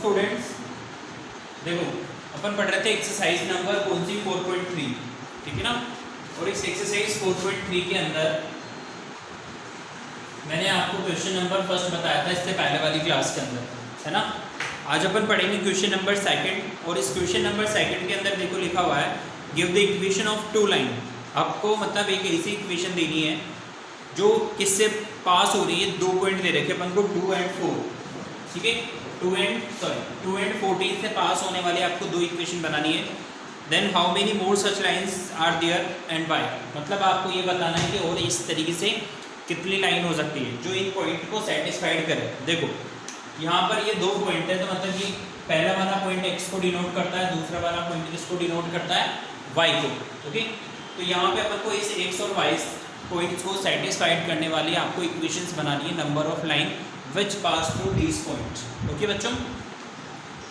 Students देखो अपन पढ़ रहे थे एक्सरसाइज नंबर कौन सी 4.3, ठीक है ना। और इस एक्सरसाइज 4.3 के अंदर मैंने आपको क्वेश्चन नंबर फर्स्ट बताया था इससे पहले वाली क्लास के अंदर, है ना। आज अपन पढ़ेंगे क्वेश्चन नंबर सेकंड। और इस क्वेश्चन नंबर सेकंड के अंदर देखो लिखा हुआ है give the equation of two line. आपको मतलब एक ऐसी इक्वेशन देनी है जो किससे पास हो रही है, 2 पॉइंट दे रखे अपन को 2 and 4, ठीक है। 2 and 14 से पास होने वाली आपको 2 इक्वेशन बनानी है। Then how many more such lines are there and why, मतलब आपको ये बताना है कि और इस तरीके से कितनी लाइन हो सकती है जो इन पॉइंट को सेटिस्फाइड करे। देखो यहाँ पर ये 2 पॉइंट है, तो मतलब कि पहला वाला पॉइंट x को डिनोट करता है, दूसरा वाला पॉइंट किसको डिनोट करता है, y को, ओके। तो यहाँ पे अपन को इस x और y पॉइंट्स को सेटिस्फाइड करने वाली आपको इक्वेशंस बनानी है, number of line which pass through these points, okay बच्चों।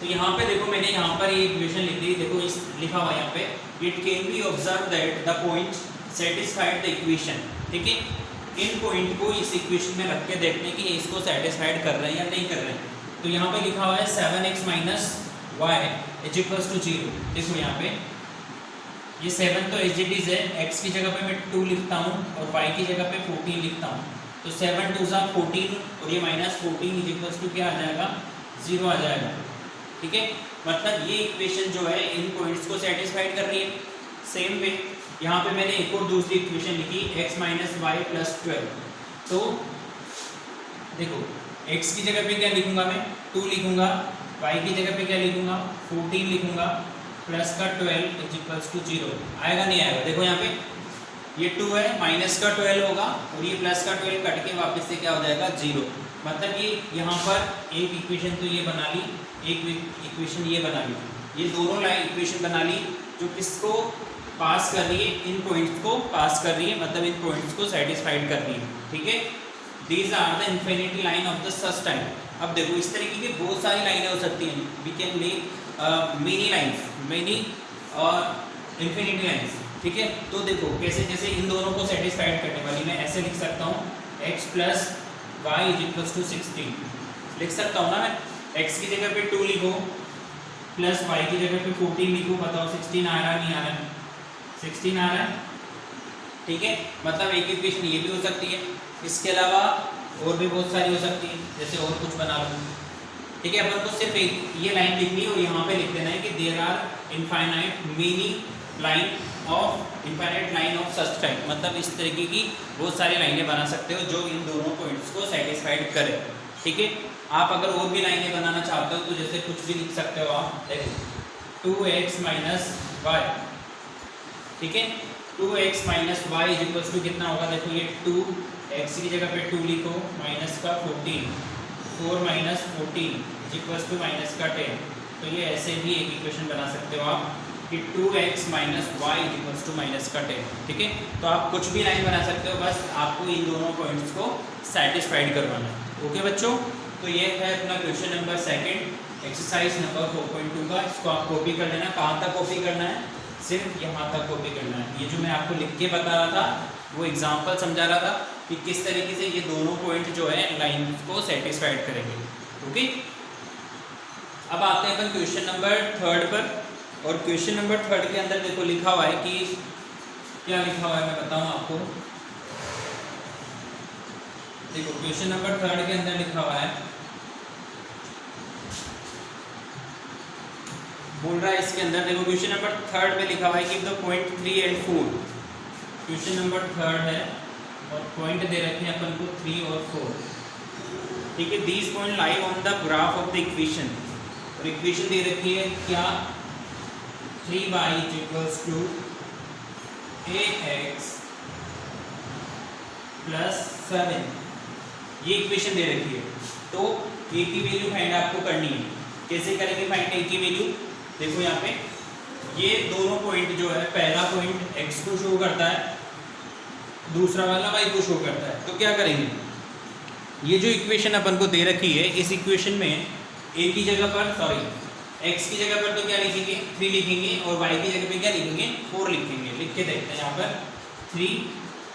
तो यहाँ पे देखो मैंने यहाँ पर ये इक्वेशन लिख दी, देखो इस लिखा हुआ यहाँ पे it can be observe that the point satisfied the equation, ठीक है। इन पॉइंट को इस इक्वेशन में रख के देखने की इसको सेटिस्फाइड कर रहे हैं या नहीं कर रहे हैं। तो यहाँ पे लिखा हुआ है 7x minus Y is equals to 0। देखो यहाँ पे ये 7 तो एज इट इज है, x की जगह पे मैं 2 लिखता हूँ और y की जगह पे 14 लिखता हूँ। तो 7 2 सा 14 और ये माइनस 14 इज इक्वल्स टू क्या आ जाएगा, 0 आ जाएगा, ठीक है। मतलब ये इक्वेशन जो है इन पॉइंट्स को सेटिस्फाइड कर रही है। सेम वे यहाँ पे मैंने एक और दूसरी इक्वेशन लिखी x माइनस वाई प्लस 12। तो देखो x की जगह पे क्या लिखूंगा मैं, 2 लिखूंगा, y की जगह पे क्या लिखूंगा, 14 लिखूंगा, प्लस का 12 इज इक्वल्स टू 0। आएगा नहीं आएगा, देखो यहाँ पे ये 2 है, माइनस का 12 होगा और ये प्लस का 12 कट के वापस से क्या हो जाएगा, 0। मतलब ये यहाँ पर एक इक्वेशन तो ये बना ली, एक इक्वेशन ये बना ली, ये दोनों लाइन इक्वेशन बना ली जो किसको पास कर रही है, इन पॉइंट्स को पास कर रही है, मतलब इन पॉइंट्स को सेटिस्फाइड कर रही है, ठीक है। These are the infinity line of the such type. अब देखो इस तरीके की बहुत सारी लाइनें हो सकती हैं, we can make many lines, many और इन्फिनिटी लाइन्स, ठीक है। तो देखो कैसे, जैसे इन दोनों को सेटिस्फाइड करने वाली मैं ऐसे लिख सकता हूँ x plus Y is equals to 16 लिख सकता हूँ ना मैं। x की जगह पे 2 लिखो प्लस y की जगह पे 14 लिखो, बताओ 16 आ रहा नहीं आ रहा, 16 आ रहा है, ठीक है। मतलब एक इक्वेशन ये भी हो सकती है, इसके अलावा और भी बहुत सारी हो सकती है, जैसे और कुछ बना लो, ठीक है। अपन को सिर्फ एक ये लाइन लिखनी है और यहाँ पे लिख देना है कि there are infinite many line of infinite line of such type. मतलब इस तरीके की बहुत सारी लाइनें बना सकते हो जो इन दोनों पॉइंट्स को सेटिस्फाइड करे, ठीक है। आप अगर और भी लाइनें बनाना चाहते हो तो जैसे कुछ भी लिख सकते हो आप, देखो 2x माइनस वाई, ठीक है। 2x minus Y is equals to कितना होगा, देखो ये 2x की जगह पे 2 लिखो, माइनस का 14, 4 minus 14 is equals to minus का 10। तो ये ऐसे भी एक इक्वेशन बना सकते हो आप कि 2x minus Y is equals to minus का 10, ठीक है। तो आप कुछ भी लाइन बना सकते हो, बस आपको इन दोनों पॉइंट्स को सेटिस्फाइड करवाना है, ओके बच्चों। तो ये है अपना question number second exercise number 4.2 का। इसको आप कॉपी कर लेना। कहाँ तक कॉपी करना है, सिर्फ यहाँ तक कॉपी करना है। ये जो मैं आपको लिख के बता रहा था वो एग्जांपल समझा रहा था कि किस तरीके से ये दोनों पॉइंट जो है लाइन को सेटिस्फाइड करेंगे, ओके। अब आते हैं अपन क्वेश्चन नंबर 3 पर। और क्वेश्चन नंबर 3 के अंदर देखो लिखा हुआ है कि क्या लिखा हुआ है मैं बताऊँ आपको। देखो क्वेश्चन नंबर 3 के अंदर लिखा हुआ है, बोल रहा है इसके अंदर, देखो क्वेश्चन नंबर 3 में लिखा हुआ है कि the point 3 and 4। Question number 3 है और पॉइंट दे रखे हैं अपन को 3 और 4, ठीक है। These point lie on the graph of the equation. और इक्वेशन दे रखी है क्या, 3y is equals to ax plus 7, ये इक्वेशन दे रखी है। तो a की वैल्यू फाइंड आपको करनी है। कैसे करेंगे फाइंड a की वैल्यू, देखो यहाँ पे ये दोनों पॉइंट जो है, पहला पॉइंट x को शो करता है, दूसरा वाला y को शो करता है। तो क्या करेंगे, ये जो इक्वेशन अपन को दे रखी है, इस इक्वेशन में a की जगह पर x की जगह पर तो क्या लिखेंगे, 3 लिखेंगे और y की जगह पे क्या लिखेंगे, 4 लिखेंगे। लिख के देखते हैं यहाँ पर 3,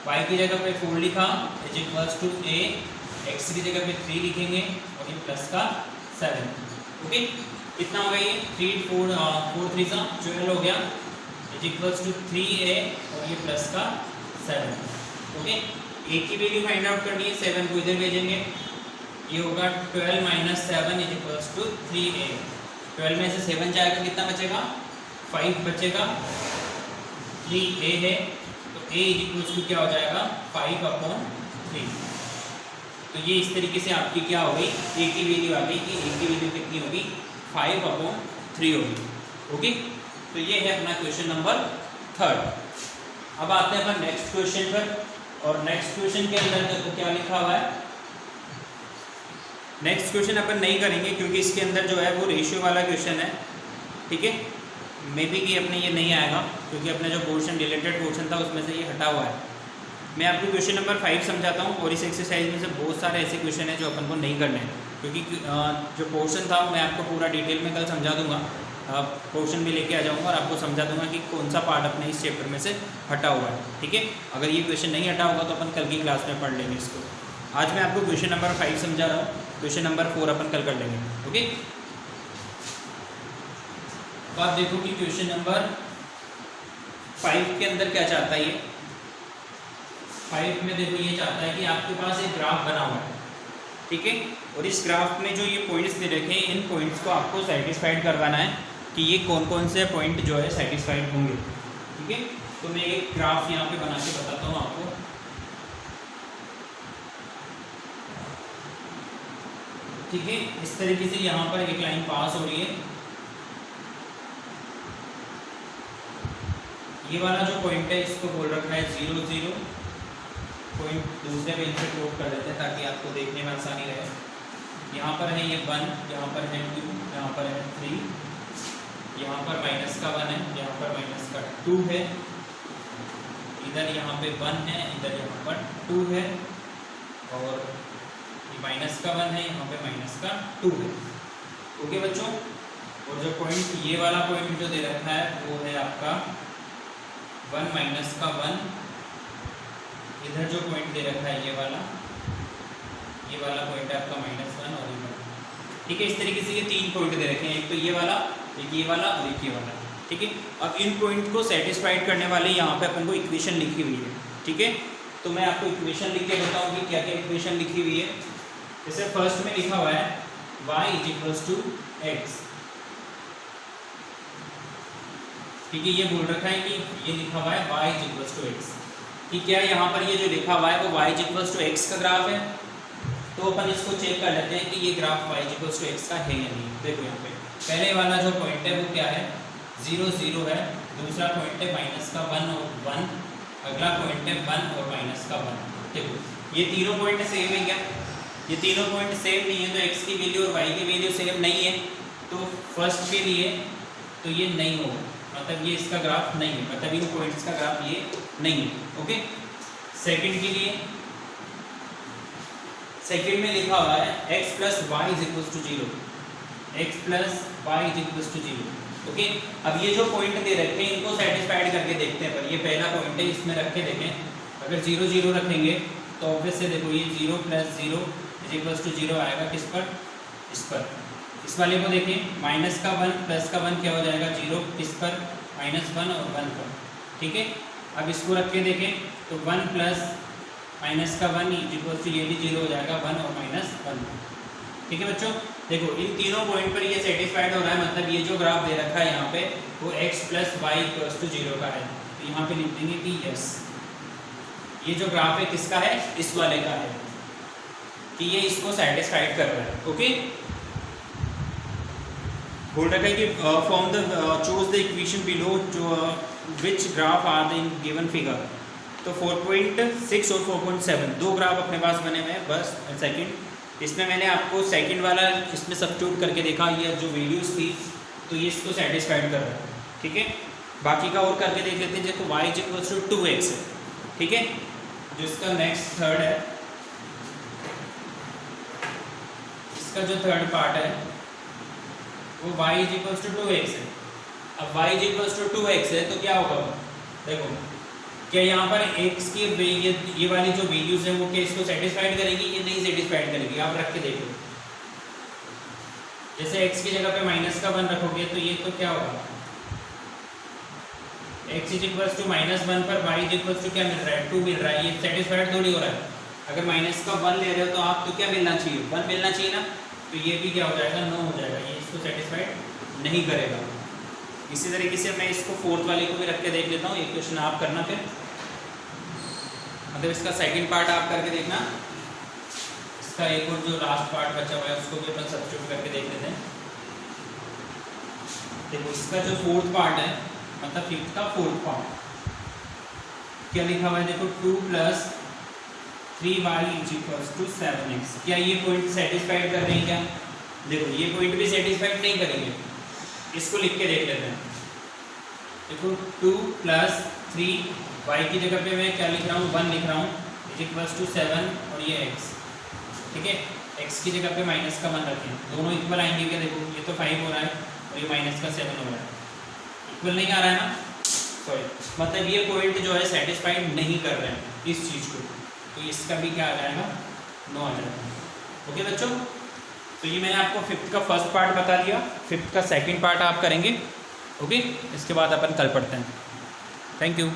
y की जगह पे 4 लिखा is equals to a, x की जगह पे 3 लिखेंगे और ये प्लस का 7। ओके, कितना हो गया ये 3 4 4 3 सा 12 हो गया, इज इक्वल्स टू 3a और ये प्लस का 7। ओके, a की वैल्यू फाइंड आउट करनी है, 7 को इधर भेजेंगे, ये होगा 12 minus 7 is equals to 3a। 12 में से 7 जाएगा, कितना बचेगा 5 बचेगा, 3a है तो a इज इक्वल्स टू क्या हो जाएगा 5/3। तो ये इस तरीके से आपकी क्या हो गई, a की वैल्यू आ गई कि a की वैल्यू कितनी होगी 5/3 होगी। ओके, तो ये है अपना क्वेश्चन नंबर 3। अब आते हैं अपन नेक्स्ट क्वेश्चन पर, और नेक्स्ट क्वेश्चन के अंदर देखो क्या लिखा हुआ है। नेक्स्ट क्वेश्चन अपन नहीं करेंगे क्योंकि इसके अंदर जो है वो रेशियो वाला क्वेश्चन है, ठीक है। मे बी कि अपने ये नहीं आएगा क्योंकि अपना जो पोर्शन रिलेटेड पोर्शन था उसमें से ये हटा हुआ है। मैं आपको क्वेश्चन नंबर 5 समझाता हूँ, और इस एक्सरसाइज में से बहुत सारे ऐसे क्वेश्चन हैं जो अपन को नहीं करने हैं, क्योंकि जो पोर्शन था मैं आपको पूरा डिटेल में कल समझा दूंगा। पोर्शन भी लेके आ जाऊंगा और आपको समझा दूंगा कि कौन सा पार्ट अपने इस चैप्टर में से हटा हुआ है, ठीक है। अगर ये क्वेश्चन नहीं हटा होगा तो अपन कल की क्लास में पढ़ लेंगे इसको। आज मैं आपको क्वेश्चन नंबर 5 समझा रहा हूँ, क्वेश्चन नंबर 4 अपन कल कर लेंगे। ओके, अब आप देखो कि क्वेश्चन नंबर 5 के अंदर क्या चाहता है ये। 5 में देखो ये चाहता है कि आपके पास एक ग्राफ बना हुआ है, ठीक है, और इस ग्राफ में जो ये पॉइंट्स दे रखे हैं, इन पॉइंट्स को आपको सेटिस्फाइड करवाना है कि ये कौन कौन से पॉइंट जो है सेटिस्फाइड होंगे, ठीक है। तो मैं एक ग्राफ यहाँ पे बना के बताता हूँ आपको। ठीक है, इस तरीके से यहाँ पर एक लाइन पास हो रही है। ये वाला जो पॉइंट है इसको बोल रखा है 0 0। पॉइंट दूसरे पेन से क्लोज कर देते हैं ताकि आपको देखने में आसानी रहे। यहाँ पर है ये 1, यहाँ पर है 2, यहाँ पर है 3, यहाँ पर माइनस का 1 है, यहाँ पर माइनस का 2 है, इधर यहाँ पे 1 है, इधर यहाँ पर 2 है, और ये माइनस का 1 है, यहाँ पे माइनस का 2 है। ओके बच्चों, और जो पॉइंट ये वाला पॉइंट जो दे रखा है वो है आपका 1 माइनस का 1। इधर जो पॉइंट दे रखा है ये वाला पॉइंट है आपका -1 और ये वाला, ठीक है। इस तरीके से ये 3 पॉइंट दे रखे हैं, एक तो ये वाला, एक ये वाला और एक ये वाला, ठीक है। अब इन पॉइंट को सेटिस्फाइड करने वाले यहाँ पे अपन को इक्वेशन लिखी हुई है, ठीक है। तो मैं आपको इक्वेशन लिख के बताऊँ कि क्या क्या इक्वेशन लिखी हुई है। जैसे फर्स्ट में लिखा हुआ है y = x, ठीक है। ये बोल रखा है कि ये लिखा हुआ है y = x, कि क्या यहाँ पर ये जो लिखा हुआ है वो y = x का ग्राफ है। तो अपन इसको चेक कर लेते हैं कि ये ग्राफ y = x का है या नहीं। देखो यहाँ पे पहले वाला जो पॉइंट है वो क्या है 0 0 है, दूसरा पॉइंट है -1 और 1, अगला पॉइंट है 1 और -1। देखो ये तीनों पॉइंट सेम है क्या? ये तीनों पॉइंट सेम नहीं है तो x की वैल्यू और y की वैल्यू सेम नहीं है, तो फर्स्ट के लिए तो ये नहीं होगा, मतलब ये इसका ग्राफ नहीं है, मतलब इन पॉइंट्स का ग्राफ ये नहीं है। ओके, सेकंड के लिए, सेकंड में लिखा हुआ है x + y = 0, x + y = 0। Okay, अब ये जो पॉइंट दे रखे हैं इनको सेटिस्फाइड करके देखते हैं। पर ये पहला पॉइंट है, इसमें रख के देखें। अगर 0 0 रखेंगे तो ऑब्वियस से देखो ये 0 + 0 = 0 आएगा, किस पर? इस पर। इस वाले को देखें, -1 + 1 क्या हो जाएगा 0, किस पर? -1 और 1 पर, ठीक है। अब इसको रख के देखें तो 1 + -1 ये भी 0 हो जाएगा, 1 और -1, ठीक है बच्चों। देखो इन तीनों पॉइंट पर ये सेटिस्फाइड हो रहा है, मतलब ये जो ग्राफ दे रखा है यहाँ पे वो x + y = 0 का है। तो यहाँ पे लिख देंगे कि यस, ये जो ग्राफ है किसका है? इस वाले का है, कि ये इसको सेटिस्फाइड कर रहा है। ओके, बोल रखा है कि form the choose the equation below which graph are the in given figure. तो 4.6 और 4.7 दो ग्राफ अपने पास बने हुए हैं बस। सेकंड, इसमें मैंने आपको सेकंड वाला इसमें सब्स्टिट्यूट करके देखा, ये जो वैल्यूज थी तो ये इसको सेटिस्फाइड कर रहा है, ठीक है। बाकी का और करके देख लेते हैं। देखो y = 2x है, ठीक है। जो इसका नेक्स्ट थर्ड है, इसका जो थर्ड पार्ट है वो y = 2x है। अब y = 2x है तो क्या होगा? देखो क्या यहाँ पर x की ये वाली जो वैल्यूज है वो क्या इसको सेटिस्फाइड करेगी? ये नहीं सेटिस्फाइड करेगी। आप रख के देखो, जैसे x की जगह पे माइनस का 1 रखोगे तो ये तो क्या होगा, x इक्वल्स टू -1 पर y इक्वल्स टू क्या मिल रहा है, 2 मिल रहा है। ये सेटिस्फाइड थोड़ी हो रहा है। अगर माइनस का 1 ले रहे हो तो आप तो क्या मिलना चाहिए, 1 मिलना चाहिए ना। तो ये भी क्या हो जाएगा, नो हो जाएगा, ये इसको सेटिस्फाइड नहीं करेगा। इसी तरीके से मैं इसको फोर्थ वाले को भी रख के देख लेता हूँ। एक क्वेश्चन आप करना फिर, मतलब इसका सेकंड पार्ट आप करके देखना। इसका एक और जो लास्ट पार्ट बचा हुआ है उसको भी अपन सब्स्टिट्यूट करके देख लेते हैं। देखो इसका जो फोर्थ पार्ट है, मतलब फिफ्थ का फोर्थ पार्ट क्या लिखा हुआ है, देखो 2 + 3y = 7x। क्या ये पॉइंट सेटिस्फाइड कर रहे हैं क्या? देखो ये पॉइंट भी सेटिस्फाइड नहीं करेंगे। इसको लिख के देख लेते हैं। देखो 2 + 3y की जगह पे मैं क्या लिख रहा हूँ, 1 लिख रहा हूँ, = 7 और ये x, ठीक है। x की जगह पे माइनस का 1 रखें, दोनों इक्वल आएंगे क्या? देखो ये तो 5 हो रहा है और ये माइनस का 7 हो रहा है, इक्वल नहीं आ रहा है ना, सॉरी, मतलब ये पॉइंट जो है सेटिस्फाइड नहीं कर रहे हैं इस चीज़ को, तो इसका भी क्या आ जाएगा, नो आ जाएगा। ओके बच्चों, तो ये मैंने आपको फिफ्थ का फर्स्ट पार्ट बता दिया। फिफ्थ का सेकंड पार्ट आप करेंगे, ओके। इसके बाद अपन कल पढ़ते हैं। Thank you.